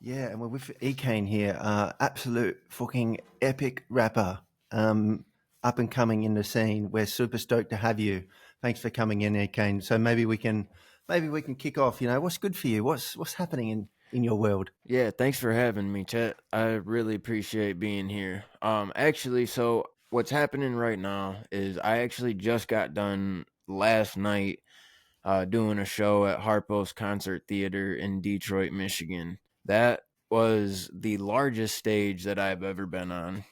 Yeah, and we're with E-Kaine here, absolute fucking epic rapper, up and coming in the scene. We're super stoked to have you. Thanks for coming in, E-Kaine. So maybe we can kick off. You know, what's good for you? What's happening in your world? Yeah, thanks for having me, Chet. I really appreciate being here. Actually, so what's happening right now is I actually just got done last night doing a show at Harpo's Concert Theater in Detroit, Michigan. That was the largest stage that I've ever been on.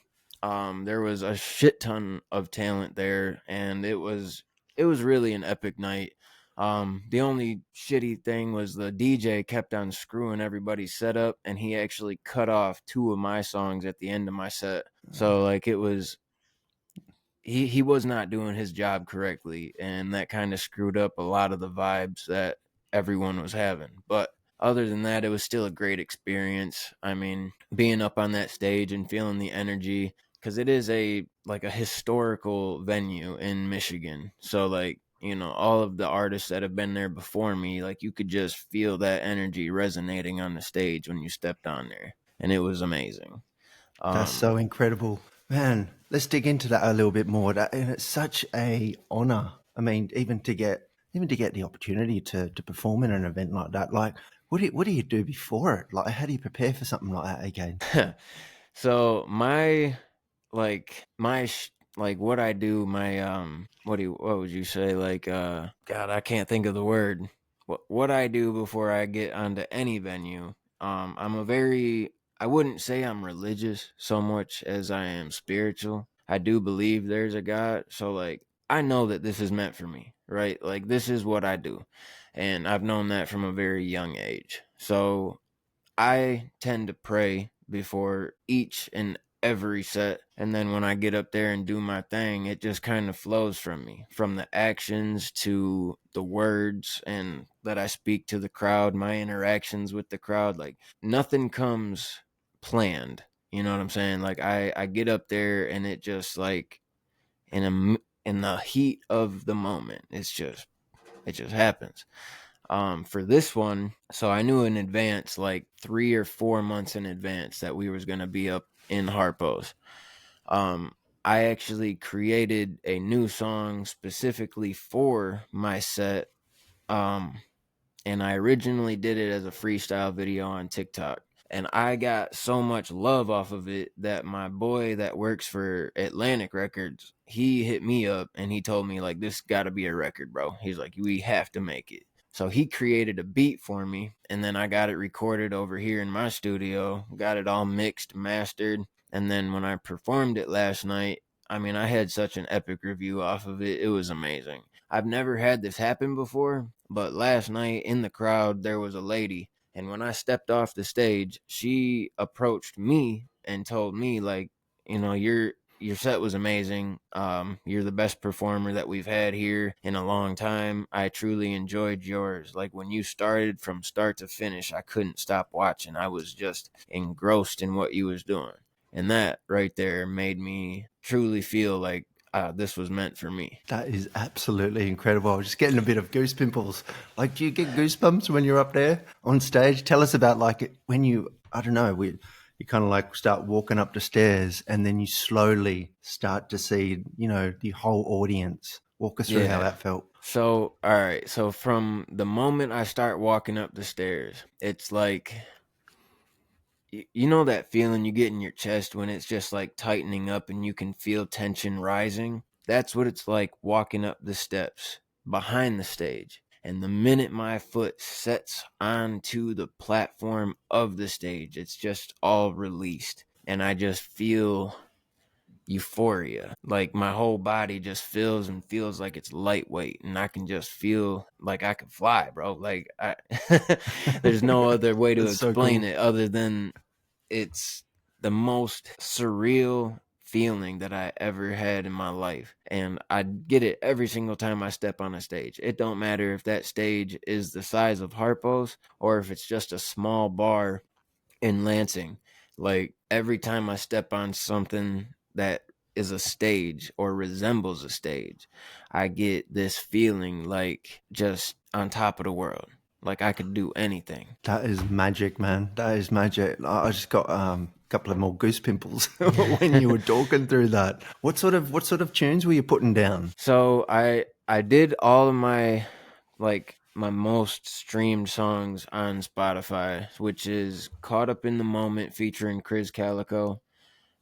There was a shit ton of talent there, and it was really an epic night. The only shitty thing was the DJ kept on screwing everybody's setup, and he actually cut off two of my songs at the end of my set. So like it was he was not doing his job correctly, and that kind of screwed up a lot of the vibes that everyone was having. But other than that, it was still a great experience. I mean, being up on that stage and feeling the energy, because it is a historical venue in Michigan. So like, all of the artists that have been there before me, like you could just feel that energy resonating on the stage when you stepped on there, and it was amazing. That's um so incredible, man. Let's dig into that a little bit more. And it's such a honor. I mean, even to get the opportunity to perform in an event like that. Like, what do you do before it? Like, how do you prepare for something like that again? So what I do, what would you say, God, I can't think of the word. What I do before I get onto any venue. I wouldn't say I'm religious so much as I am spiritual. I do believe there's a God, so like I know that this is meant for me, right? Like this is what I do. And I've known that from a very young age. So I tend to pray before each and every set. And then when I get up there and do my thing, it just kind of flows from me, from the actions to the words and that I speak to the crowd, my interactions with the crowd. Like nothing comes planned. You know what I'm saying? Like I get up there and it just like in the heat of the moment, it just happens. For this one, so I knew in advance, like 3 or 4 months in advance, that we was gonna be up in Harpo's. um I actually created a new song specifically for my set. um and I originally did it as a freestyle video on TikTok, and I got so much love off of it that my boy that works for Atlantic Records, he hit me up and he told me like, this got to be a record, bro. He's like, we have to make it. So he created a beat for me, and then I got it recorded over here in my studio, got it all mixed, mastered, and then when I performed it last night, I mean, I had such an epic review off of it. It was amazing. I've never had this happen before, but last night in the crowd, there was a lady. And when I stepped off the stage, she approached me and told me, like, your set was amazing. You're the best performer that we've had here in a long time. I truly enjoyed yours. Like when you started from start to finish, I couldn't stop watching. I was just engrossed in what you was doing. And that right there made me truly feel like this was meant for me. That is absolutely incredible. I was just getting a bit of goose pimples. Like, do you get goosebumps when you're up there on stage? Tell us about like when I don't know, you kind of like start walking up the stairs and then you slowly start to see, the whole audience. Walk us through how Yeah. that felt. So, all right. So, from the moment I start walking up the stairs, it's like, you know, that feeling you get in your chest when it's just like tightening up and you can feel tension rising? That's what it's like walking up the steps behind the stage. And the minute my foot sets onto the platform of the stage, it's just all released. And I just feel euphoria. Like my whole body just feels and feels like it's lightweight, and I can just feel like I can fly, bro. Like there's no other way to That's so explain cool. it other than it's the most surreal feeling that I ever had in my life. And I get it every single time I step on a stage. It don't matter if that stage is the size of Harpo's or if it's just a small bar in Lansing. Like every time I step on something that is a stage or resembles a stage, I get this feeling like just on top of the world. Like I could do anything. That is magic, man. That is magic. I just got a couple of more goose pimples when you were talking through that. What sort of tunes were you putting down? So I did all of my my most streamed songs on Spotify, which is Caught Up in the Moment featuring Chris Calico.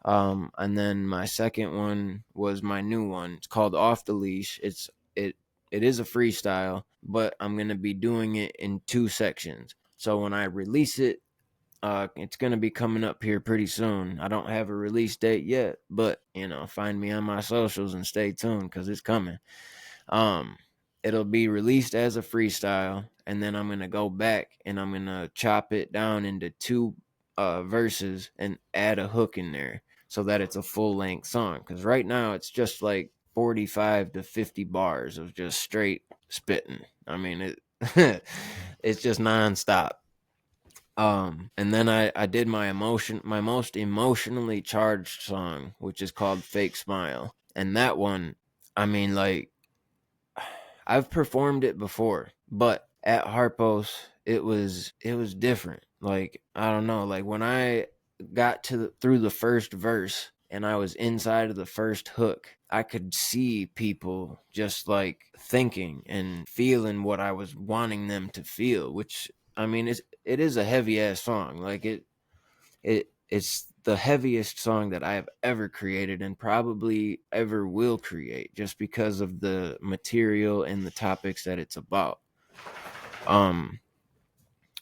And then my second one was my new one. It's called Off The Leash. It is a freestyle, but I'm gonna be doing it in 2 sections. So when I release it, it's gonna be coming up here pretty soon. I don't have a release date yet, but find me on my socials and stay tuned because it's coming. Um, it'll be released as a freestyle, and then I'm gonna go back and I'm gonna chop it down into 2 verses and add a hook in there so that it's a full length song. Because right now it's just like 45 to 50 bars of just straight spitting. I mean it. It's just nonstop. And then I did my most emotionally charged song, which is called Fake Smile. And that one, I mean, like, I've performed it before, but at Harpo's, it was different. Like, I don't know, like when I got through the first verse and I was inside of the first hook, I could see people just like thinking and feeling what I was wanting them to feel, which I mean it is a heavy ass song. Like it's the heaviest song that I have ever created and probably ever will create, just because of the material and the topics that it's about.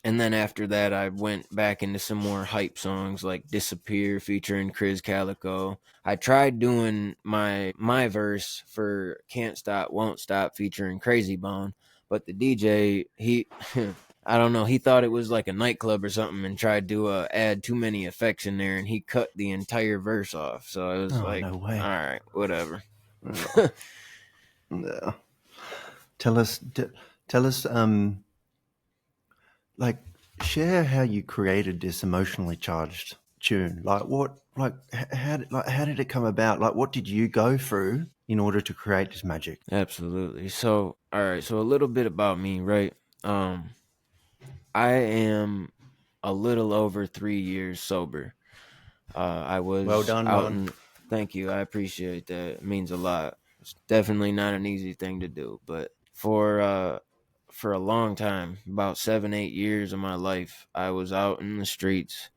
And then after that, I went back into some more hype songs like Disappear featuring Chris Calico. I tried doing my verse for Can't Stop, Won't Stop featuring Crazy Bone, but the DJ, he, I don't know, he thought it was like a nightclub or something and tried to add too many effects in there, and he cut the entire verse off. So it was like, No way. all right, whatever. Yeah. Tell us, like, share how you created this emotionally charged tune. Like, how did it come about? Like, what did you go through in order to create this magic? Absolutely. So, all right. So a little bit about me, right? I am a little over 3 years sober. I was Well done, out man. in. Thank you. I appreciate that. It means a lot. It's definitely not an easy thing to do, but for a long time, about 7-8 years of my life, I was out in the streets,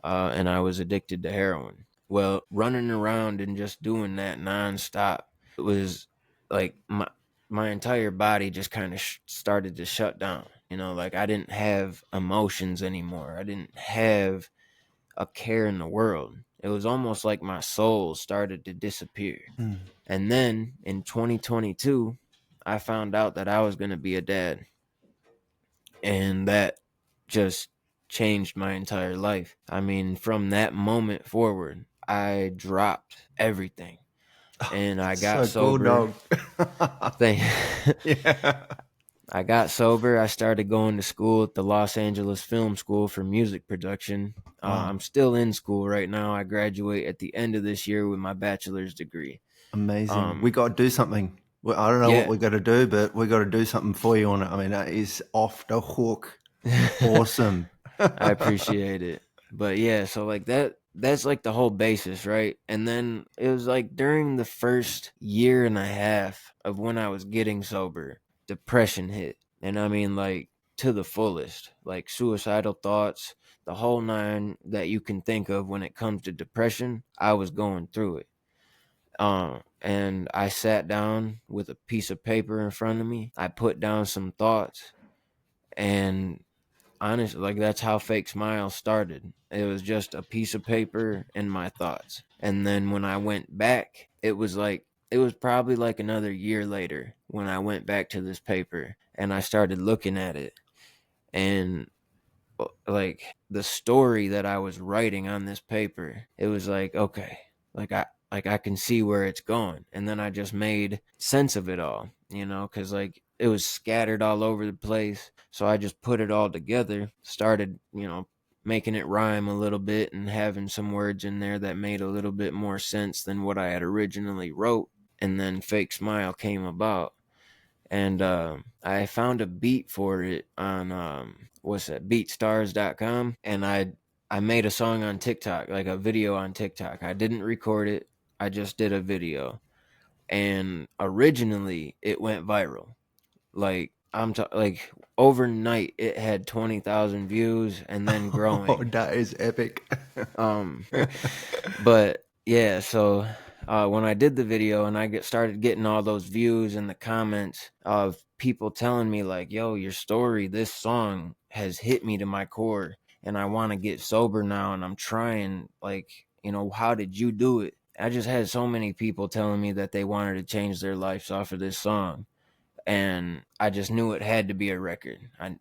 and I was addicted to heroin. Well, running around and just doing that nonstop, it was like my entire body just kind of started to shut down. Like I didn't have emotions anymore. I didn't have a care in the world. It was almost like my soul started to disappear. And then in 2022, I found out that I was going to be a dad. And that just changed my entire life. I mean, from that moment forward, I dropped everything. And I got So cool, sober. dog. Yeah. I got sober. I started going to school at the Los Angeles Film School for music production. Wow. I'm still in school right now. I graduate at the end of this year with my bachelor's degree. Amazing. We got to do something. Well, I don't know what we got to do, but we got to do something for you on it. I mean, that is off the hook. Awesome. I appreciate it. But yeah, so like that's like the whole basis, right? And then it was like during the first year and a half of when I was getting sober, depression hit. And I mean, like, to the fullest, like suicidal thoughts, the whole nine that you can think of when it comes to depression. I was going through it. And I sat down with a piece of paper in front of me. I put down some thoughts, and honestly, like, that's how Fake Smile started. It was just a piece of paper and my thoughts. And then when I went back, it was probably like another year later when I went back to this paper and I started looking at it, and like the story that I was writing on this paper, it was like, okay, I can see where it's going. And then I just made sense of it all, because like it was scattered all over the place. So I just put it all together, started, making it rhyme a little bit and having some words in there that made a little bit more sense than what I had originally wrote. And then Fake Smile came about. and I found a beat for it on what's that, BeatsTars.com, and I made a song on TikTok, like a video on TikTok. I didn't record it, I just did a video, and originally it went viral. Like like overnight it had 20,000 views and then Oh, growing. that is epic. Um, but yeah, so when I did the video and started getting all those views and the comments of people telling me like, "Yo, your story, this song has hit me to my core, and I want to get sober now, and I'm trying. Like, how did you do it?" I just had so many people telling me that they wanted to change their lives off of this song, and I just knew it had to be a record.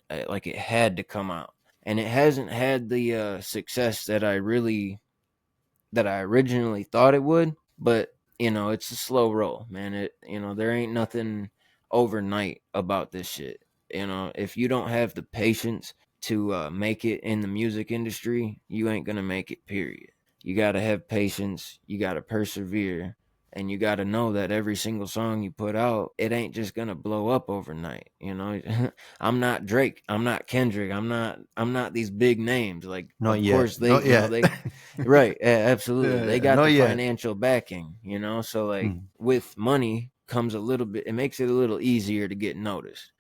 Like it had to come out, and it hasn't had the success that I originally thought it would, but it's a slow roll, man. There ain't nothing overnight about this shit. If you don't have the patience to make it in the music industry, you ain't gonna make it, period. You gotta have patience, you gotta persevere, and you gotta know that every single song you put out, it ain't just gonna blow up overnight. I'm not Drake, I'm not Kendrick, I'm not these big names. Like, Not of yet. course they Not yet. they right, absolutely. They got Not the yet. financial backing, so like with money comes a little bit, it makes it a little easier to get noticed,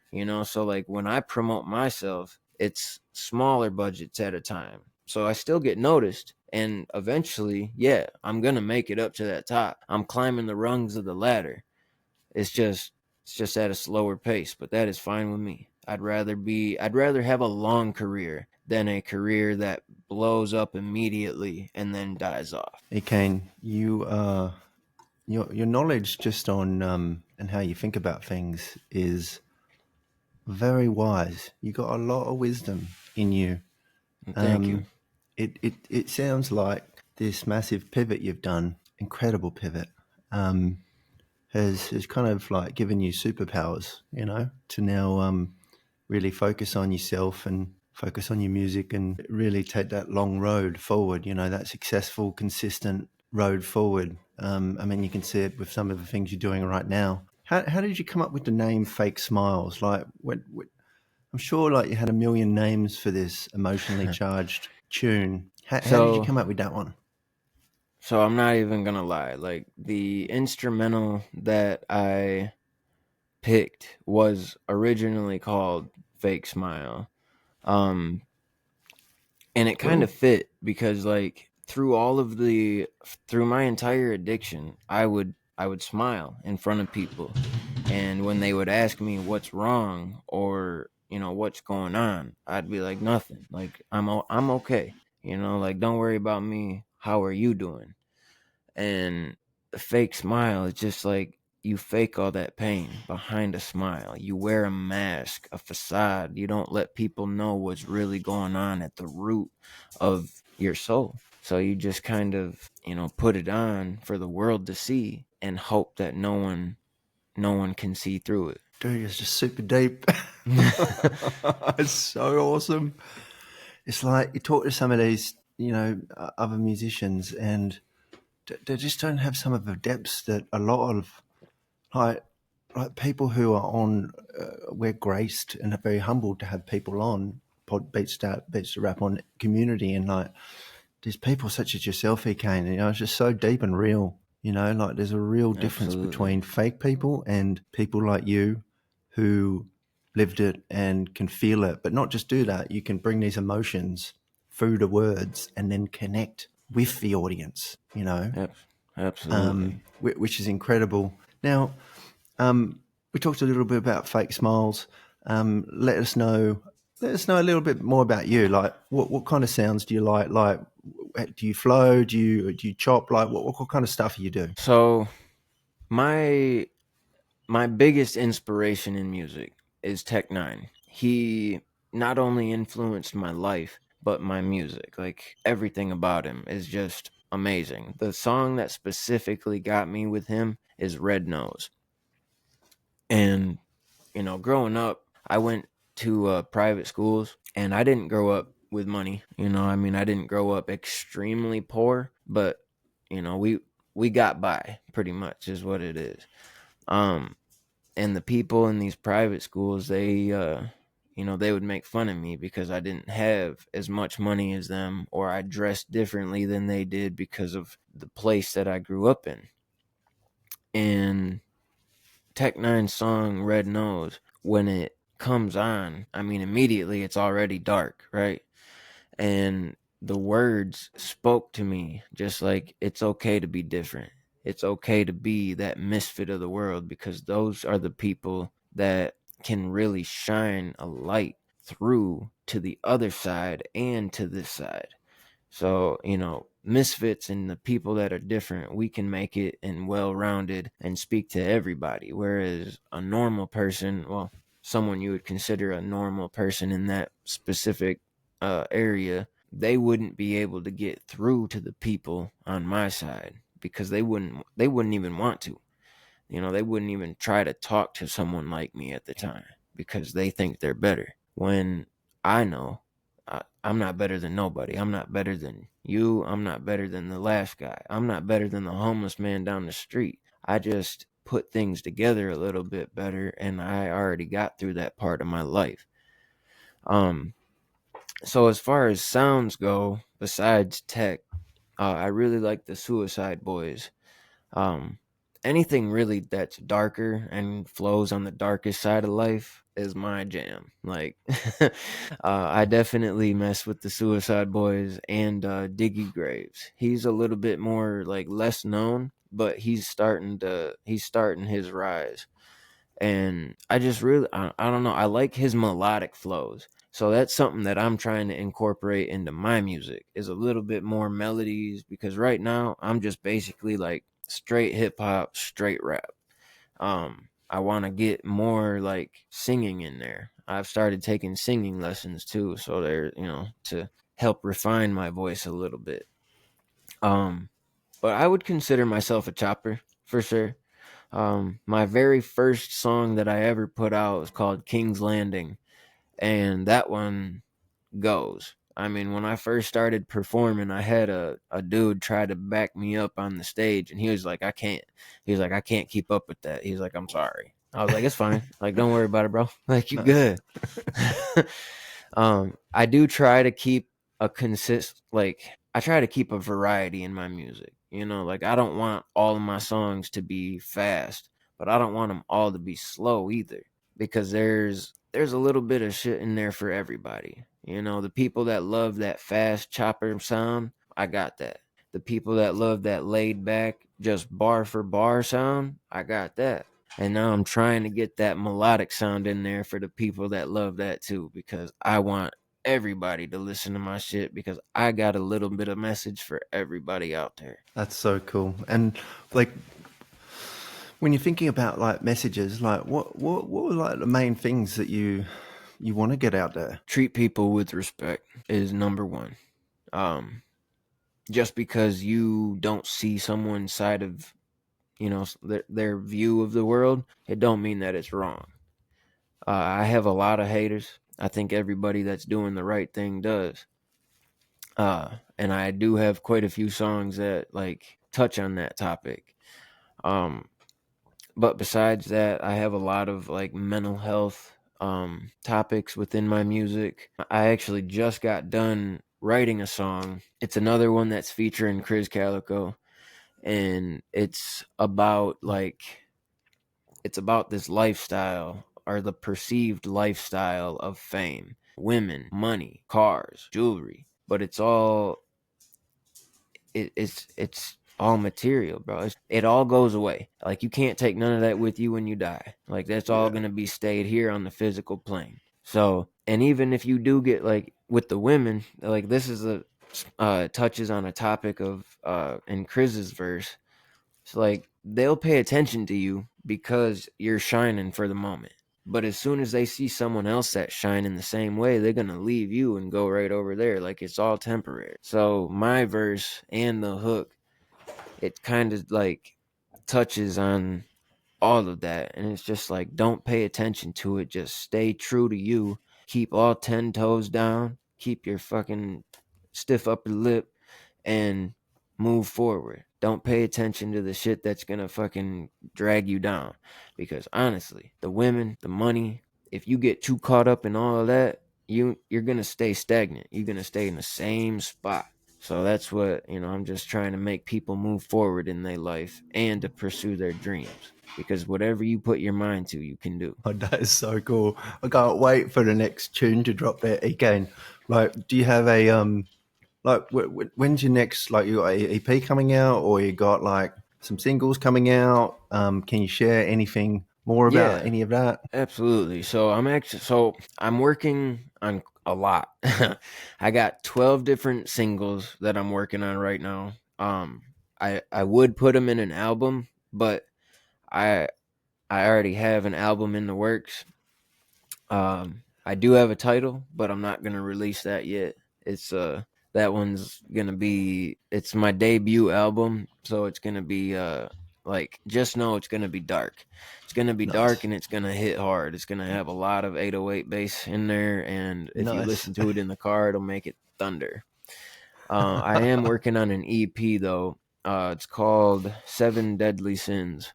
so like when I promote myself, it's smaller budgets at a time. So I still get noticed, and eventually, yeah, I'm going to make it up to that top. I'm climbing the rungs of the ladder. It's just at a slower pace, but that is fine with me. I'd rather have a long career than a career that blows up immediately and then dies off. E-Kaine, your knowledge just on and how you think about things is very wise. You got a lot of wisdom in you. Thank you. It sounds like this massive pivot you've done, incredible pivot, has kind of like given you superpowers, to now really focus on yourself and focus on your music and really take that long road forward, that successful, consistent road forward. I mean, you can see it with some of the things you're doing right now. How did you come up with the name Fake Smiles? Like, I'm sure like you had a million names for this emotionally charged tune. How did you So come up with that one? so I'm not even going to lie. Like the instrumental that I picked was originally called Fake Smile. Um and it kind Cool. of fit because like through my entire addiction, I would smile in front of people, and when they would ask me what's wrong or what's going on, I'd be like, nothing, like I'm okay, like don't worry about me, how are you doing? And the fake smile is just like you fake all that pain behind a smile. You wear a mask, a facade. You don't let people know what's really going on at the root of your soul. So you just kind of, put it on for the world to see and hope that no one can see through it. Dude, it's just super deep. It's so awesome. It's like you talk to some of these, other musicians, and they just don't have some of the depths that a lot of like people who are on. We're graced and are very humbled to have people on Beats to Rap on community, and like there's people such as yourself, E-Kaine. It's just so deep and real. Like there's a real difference Absolutely. between fake people and people like you who lived it and can feel it, but not just do that. You can bring these emotions through the words and then connect with the audience, Absolutely. which is incredible. Now, we talked a little bit about fake smiles. Let us know a little bit more about you. Like, what kind of sounds do you like? Like, do you flow? Do you chop? Like, what kind of stuff do you do? So my my biggest inspiration in music is Tech N9ne. He not only influenced my life, but my music. Like everything about him is just amazing. The song that specifically got me with him is Red Nose. And, growing up, I went to private schools, and I didn't grow up with money. I mean, I didn't grow up extremely poor, but, we got by pretty much is what it is. Um, And the people in these private schools, they they would make fun of me because I didn't have as much money as them, or I dressed differently than they did because of the place that I grew up in. And Tech N9ne's song Red Nose, when it comes on, I mean, immediately it's already dark, right? And the words spoke to me just like, it's okay to be different. It's okay to be that misfit of the world, because those are the people that can really shine a light through to the other side and to this side. So, misfits and the people that are different, we can make it and well rounded and speak to everybody. Whereas a normal person, well, someone you would consider a normal person in that specific area, they wouldn't be able to get through to the people on my side, because they wouldn't even want to. They wouldn't even try to talk to someone like me at the time, because they think they're better. When I know I'm not better than nobody. I'm not better than you. I'm not better than the last guy. I'm not better than the homeless man down the street. I just put things together a little bit better, and I already got through that part of my life. So as far as sounds go, besides tech, I really like the Suicide Boys. Um, Anything really that's darker and flows on the darkest side of life is my jam. Like, I definitely mess with the Suicide Boys and Diggy Graves. He's a little bit more like less known, but he's starting his rise. And I just really, I don't know, I like his melodic flows. So that's something that I'm trying to incorporate into my music, is a little bit more melodies, because right now I'm just basically like straight hip hop, straight rap. I want to get more like singing in there. I've started taking singing lessons too, so they're, to help refine my voice a little bit. Um, but I would consider myself a chopper for sure. My very first song that I ever put out was called King's Landing, and that one goes. I mean, when I first started performing, I had a dude try to back me up on the stage, and he was like, I can't. He was like, I can't keep up with that. He's like, I'm sorry. I was like, it's fine. Like, don't worry about it, bro. Like, you good. I do try to keep I try to keep a variety in my music. Like, I don't want all of my songs to be fast, but I don't want them all to be slow either, because there's a little bit of shit in there for everybody. The people that love that fast chopper sound, I got that. The people that love that laid back, just bar for bar sound, I got that. And now I'm trying to get that melodic sound in there for the people that love that too, because I want everybody to listen to my shit, because I got a little bit of message for everybody out there. That's so cool. And like, when you're thinking about like messages, like what were like the main things that you want to get out there? Treat people with respect is number one. Just because you don't see someone's side of, their view of the world, it don't mean that it's wrong. I have a lot of haters. I think everybody that's doing the right thing does. And I do have quite a few songs that like touch on that topic. But besides that, I have a lot of like mental health topics within my music. I actually just got done writing a song. It's another one that's featuring Chris Calico, and it's about this lifestyle, or the perceived lifestyle of fame, women, money, cars, jewelry, but it's all material, bro. It all goes away. Like, you can't take none of that with you when you die. Like, that's all going to be stayed here on the physical plane. So, and even if you do get like with the women, like, this is touches on a topic of in Chris's verse. It's like, they'll pay attention to you because you're shining for the moment. But as soon as they see someone else that's shining the same way, they're going to leave you and go right over there. Like, it's all temporary. So my verse and the hook, it kind of like touches on all of that. And it's just like, don't pay attention to it. Just stay true to you. Keep all 10 toes down. Keep your fucking stiff upper lip and move forward. Don't pay attention to the shit that's gonna fucking drag you down. Because honestly, the women, the money, if you get too caught up in all of that, you're gonna stay stagnant. You're gonna stay in the same spot. So that's what, I'm just trying to make people move forward in their life and to pursue their dreams. Because whatever you put your mind to, you can do. Oh, that is so cool. I can't wait for the next tune to drop there, E-Kaine. Like, do you have a like when's your next, like, you got a EP coming out, or you got like some singles coming out? Can you share anything more about Yeah, any of that? absolutely. I'm working on a lot. I got 12 different singles that I'm working on right now. I would put them in an album, but I I already have an album in the works. I do have a title, but I'm not gonna release that yet. It's that one's gonna be, it's my debut album, so it's gonna be like, just know it's gonna be dark. It's gonna be dark Nice, and it's gonna hit hard. It's gonna have a lot of 808 bass in there, and if you nice. listen to it in the car, it'll make it thunder. I am working on an EP though. It's called Seven Deadly Sins,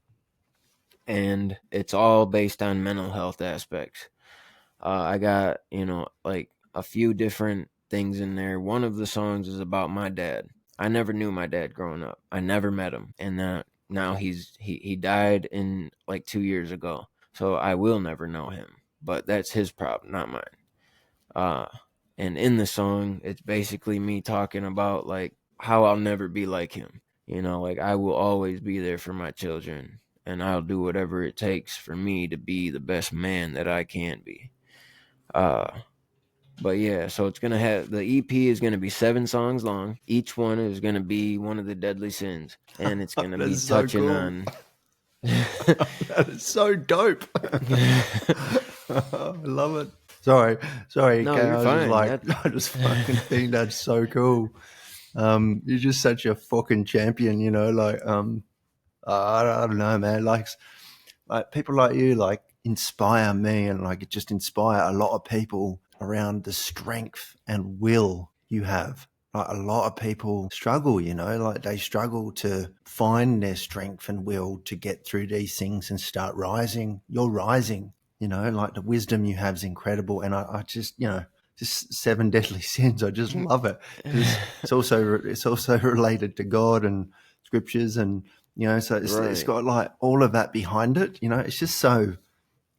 and it's all based on mental health aspects. I got, like a few different things in there. One of the songs is about my dad. I never knew my dad growing up. I never met him. And now he died in like 2 years ago. So I will never know him. But that's his problem, not mine. Uh and in the song, it's basically me talking about like how I'll never be like him. Like I will always be there for my children, and I'll do whatever it takes for me to be the best man that I can be. Uh, but yeah, so it's gonna have, the EP is gonna be 7 songs long. Each one is gonna be one of the deadly sins, and it's gonna be That's so touching cool. on. That is so dope. I love it. Sorry, No, E-Kaine. you're I was just fine. like, That I just fucking think that's so cool. You're just such a fucking champion, like, I don't know, man. Like people like you, like, inspire me, and like it just inspire a lot of people around the strength and will you have. Like, a lot of people struggle, like they struggle to find their strength and will to get through these things and start rising. You're rising, like the wisdom you have is incredible. And I just, just seven deadly sins. I just love it because it's also related to God and scriptures, and so it's right. got like all of that behind it. It's just so,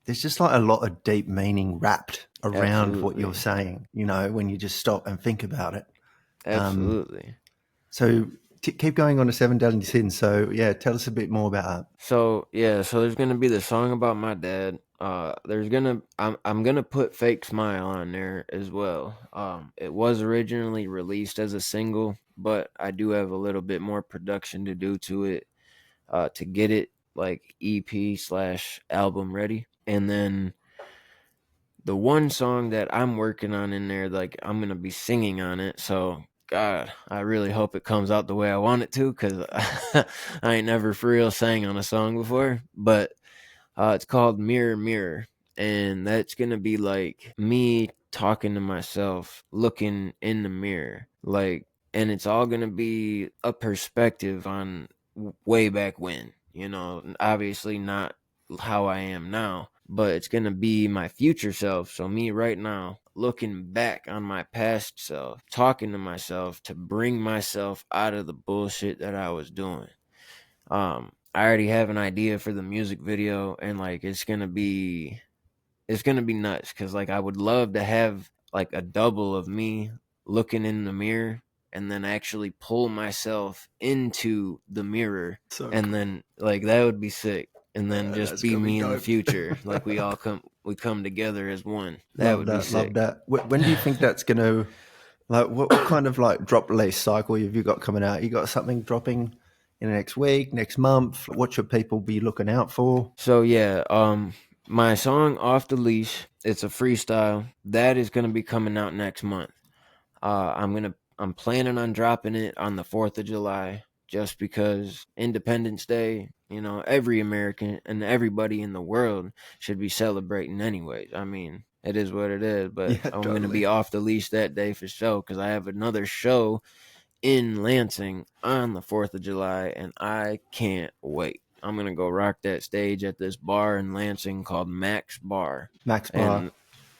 there's just like a lot of deep meaning wrapped around what you're Absolutely. saying. When you just stop and think about it. Um, Absolutely. so keep going on to seven deadly sins. So yeah, tell us a bit more about that. So yeah, so there's gonna be the song about my dad. I'm gonna put Fake Smile on there as well. It was originally released as a single, but I do have a little bit more production to do to it, to get it like EP/album ready. And then the one song that I'm working on in there, like I'm gonna be singing on it. So God, I really hope it comes out the way I want it to, because I ain't never for real sang on a song before. But it's called Mirror Mirror, and that's gonna be like me talking to myself, looking in the mirror, like, and it's all gonna be a perspective on way back when. Obviously not how I am now, but it's gonna be my future self. So me right now, looking back on my past self, talking to myself to bring myself out of the bullshit that I was doing. I already have an idea for the music video, and like it's gonna be nuts, because like I would love to have like a double of me looking in the mirror, and then actually pull myself into the mirror, So and cool. then like that would be sick, and then just That's be gonna be me in the dope. future, like we come together as one. That Love would be that. Love sick. that. When do you think that's gonna, like, what kind of like drop release cycle have you got coming out? You got something dropping in the next week, next month? What should people be looking out for? So yeah, my song Off the Leash, it's a freestyle that is gonna be coming out next month. I'm planning on dropping it on the 4th of July, just because Independence Day, every American and everybody in the world should be celebrating anyways. I mean, it is what it is, but Yeah, I'm going to totally. be off the leash that day for sure, because I have another show in Lansing on the 4th of July, and I can't wait. I'm going to go rock that stage at this bar in Lansing called Max Bar. Max Bar. And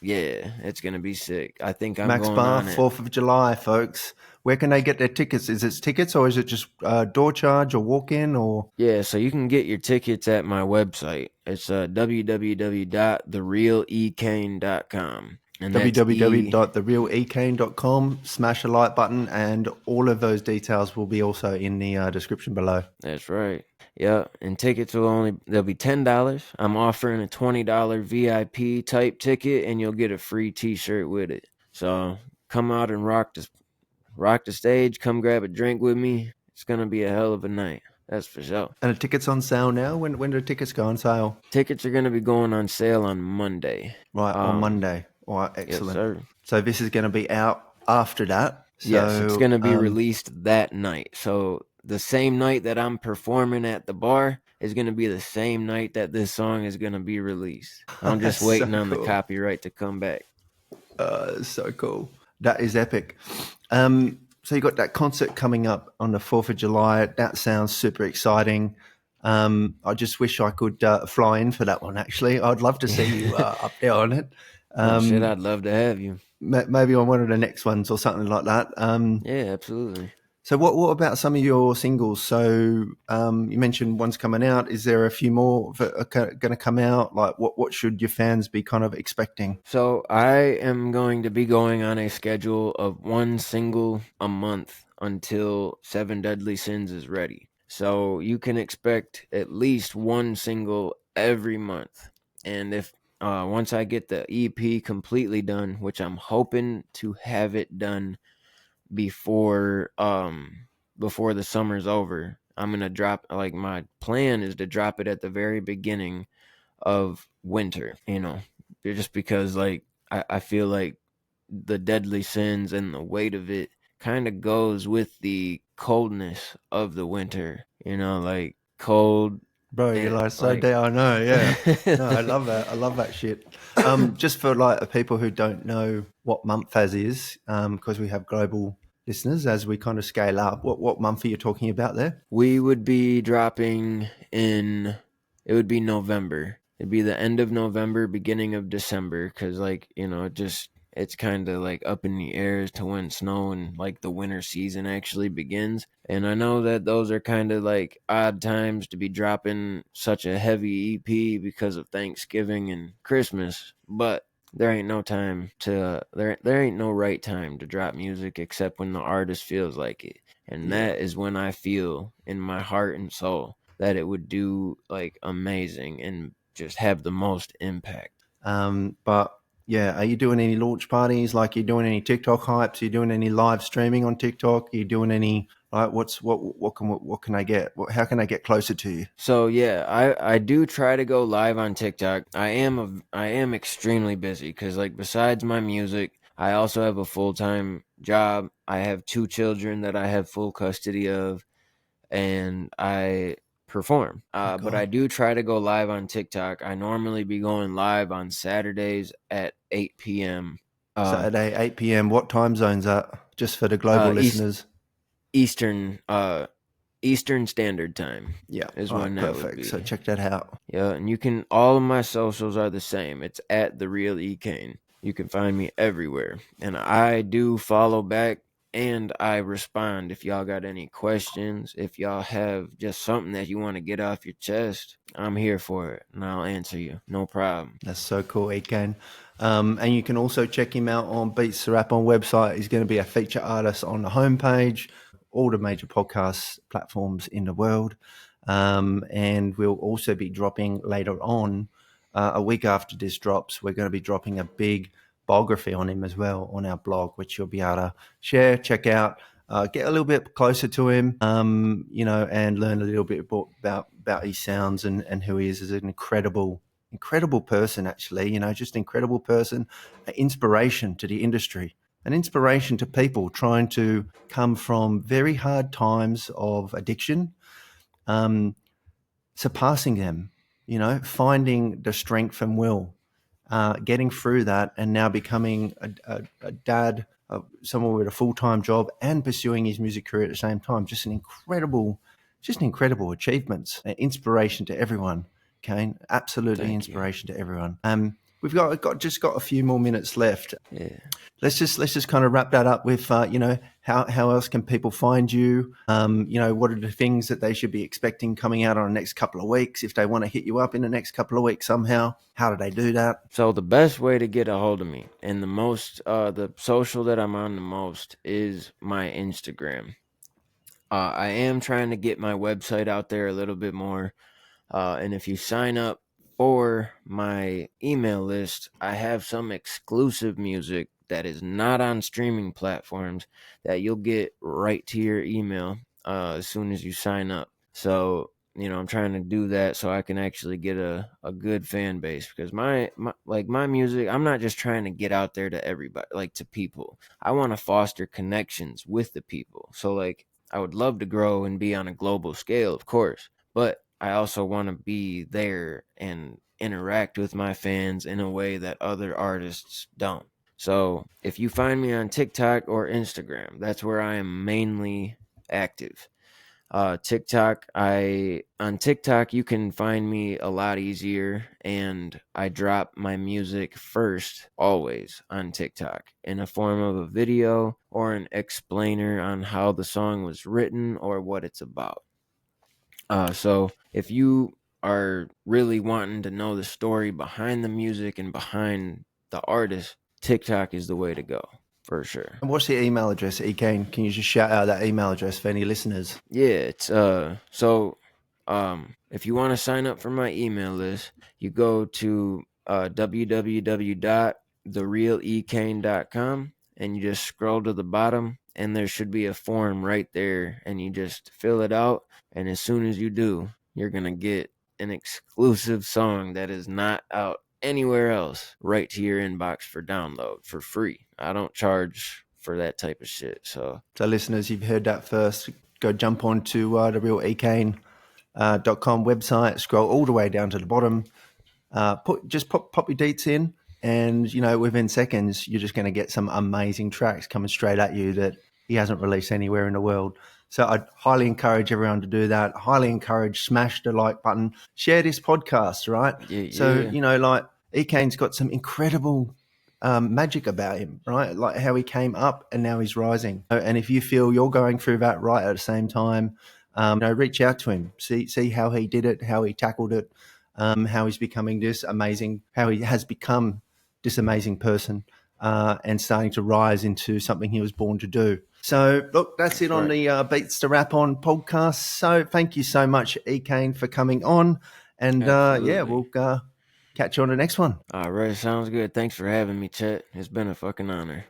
yeah, it's going to be sick. I think I'm Max going Bar, on it. 4th of July, folks. Where can they get their tickets? Is it tickets or is it just door charge or walk-in or? Yeah, so you can get your tickets at my website. It's www.therealeKaine.com. And that's www.therealeKaine.com. Smash the like button, and all of those details will be also in the description below. That's right. Yeah, and tickets they'll be $10. I'm offering a $20 VIP type ticket, and you'll get a free T-shirt with it. So come out and rock the stage. Come grab a drink with me. It's gonna be a hell of a night. That's for sure. And the tickets on sale now? When do tickets go on sale? Tickets are gonna be going on sale on Monday. Right, on Monday. All right, excellent. Yes, sir. So this is going to be out after that. So, yes, it's going to be released that night. So the same night that I'm performing at the bar is going to be the same night that this song is going to be released. I'm just waiting on the copyright to come back. So cool. That is epic. So you got that concert coming up on the 4th of July. That sounds super exciting. I just wish I could fly in for that one, actually. I'd love to see you up there on it. Shit, I'd love to have you. Maybe on one of the next ones or something like that. Yeah, absolutely. So what about some of your singles? So you mentioned one's coming out. Is there a few more that are going to come out? Like what should your fans be kind of expecting? So I am going to be going on a schedule of one single a month until 7 Deadly Sins is ready. So you can expect at least one single every month. And if once I get the EP completely done, which I'm hoping to have it done before the summer's over, I'm gonna drop, like, my plan is to drop it at the very beginning of winter, just because, like, I feel like the Deadly Sins and the weight of it kind of goes with the coldness of the winter, like cold. Bro, you're like so down. I know, yeah. No, I love that. I love that shit. Just for like people who don't know what month as is, because we have global listeners as we kind of scale up. What month are you talking about there? We would be dropping it would be November. It'd be the end of November, beginning of December, because, like, it's kind of like up in the air as to when snow and like the winter season actually begins. And I know that those are kind of like odd times to be dropping such a heavy EP because of Thanksgiving and Christmas, but there ain't no time to there ain't no right time to drop music except when the artist feels like it. And that is when I feel in my heart and soul that it would do like amazing and just have the most impact. But yeah, are you doing any launch parties? Like, are you doing any TikTok hypes? Are you doing any live streaming on TikTok? Are you doing any like what can I get? How can I get closer to you? So yeah, I do try to go live on TikTok. I am extremely busy because, like, besides my music, I also have a full-time job. I have 2 children that I have full custody of, and I perform. But I do try to go live on TikTok. I normally be going live on Saturdays at 8 p.m. Saturday, 8 p.m. What time zone's that? Just for the global listeners. Eastern Standard Time. Yeah, is when that would be. So check that out. Yeah, and all of my socials are the same. It's at the real E-Kaine. You can find me everywhere, and I do follow back and I respond if y'all got any questions. If y'all have just something that you want to get off your chest, I'm here for it, and I'll answer you. No problem. That's so cool, E-Kaine. And you can also check him out on BeatsToRapOn website. He's going to be a feature artist on the homepage, all the major podcast platforms in the world. And we'll also be dropping later on, a week after this drops, we're going to be dropping a big biography on him as well on our blog, which you'll be able to share, check out, get a little bit closer to him, and learn a little bit about his sounds and who he is as an incredible person, actually, just incredible person, an inspiration to the industry, an inspiration to people trying to come from very hard times of addiction, surpassing them, finding the strength and will, getting through that, and now becoming a dad, someone with a full-time job and pursuing his music career at the same time. Just an incredible achievements, inspiration to everyone. Kaine, absolutely inspiration to everyone. We've got a few more minutes left. Yeah. Let's just kind of wrap that up with how else can people find you? What are the things that they should be expecting coming out on the next couple of weeks? If they want to hit you up in the next couple of weeks somehow, how do they do that? So the best way to get a hold of me, and the social that I'm on the most, is my Instagram. I am trying to get my website out there a little bit more. And if you sign up for my email list, I have some exclusive music that is not on streaming platforms that you'll get right to your email as soon as you sign up. So, I'm trying to do that so I can actually get a good fan base, because my music, I'm not just trying to get out there to everybody, like to people. I want to foster connections with the people. So like, I would love to grow and be on a global scale, of course, but I also want to be there and interact with my fans in a way that other artists don't. So if you find me on TikTok or Instagram, that's where I am mainly active. On TikTok, you can find me a lot easier, and I drop my music first always on TikTok in a form of a video or an explainer on how the song was written or what it's about. So if you are really wanting to know the story behind the music and behind the artist, TikTok is the way to go for sure. And what's the email address, E-Kaine? Can you just shout out that email address for any listeners? Yeah, it's if you want to sign up for my email list, you go to www.therealeKaine.com and you just scroll to the bottom, and there should be a form right there, and you just fill it out, and as soon as you do, you're going to get an exclusive song that is not out anywhere else right to your inbox for download for free. I don't charge for that type of shit. So listeners, you've heard that first. Go jump on to therealeKaine.com website, scroll all the way down to the bottom, pop your deets in, and within seconds you're just going to get some amazing tracks coming straight at you that he hasn't released anywhere in the world. So I'd highly encourage everyone to do that. Highly encourage, smash the like button, share this podcast, right? Yeah. So E-Kaine's got some incredible magic about him, right? Like how he came up and now he's rising. And if you feel you're going through that right at the same time, reach out to him, see how he did it, how he tackled it, how he's becoming this amazing, how he has become this amazing person, and starting to rise into something he was born to do. So look, that's it on the BeatsToRapOn podcast. So thank you so much, E-Kaine, for coming on, and we'll catch you on the next one. All right, sounds good. Thanks for having me, Chet. It's been a fucking honor.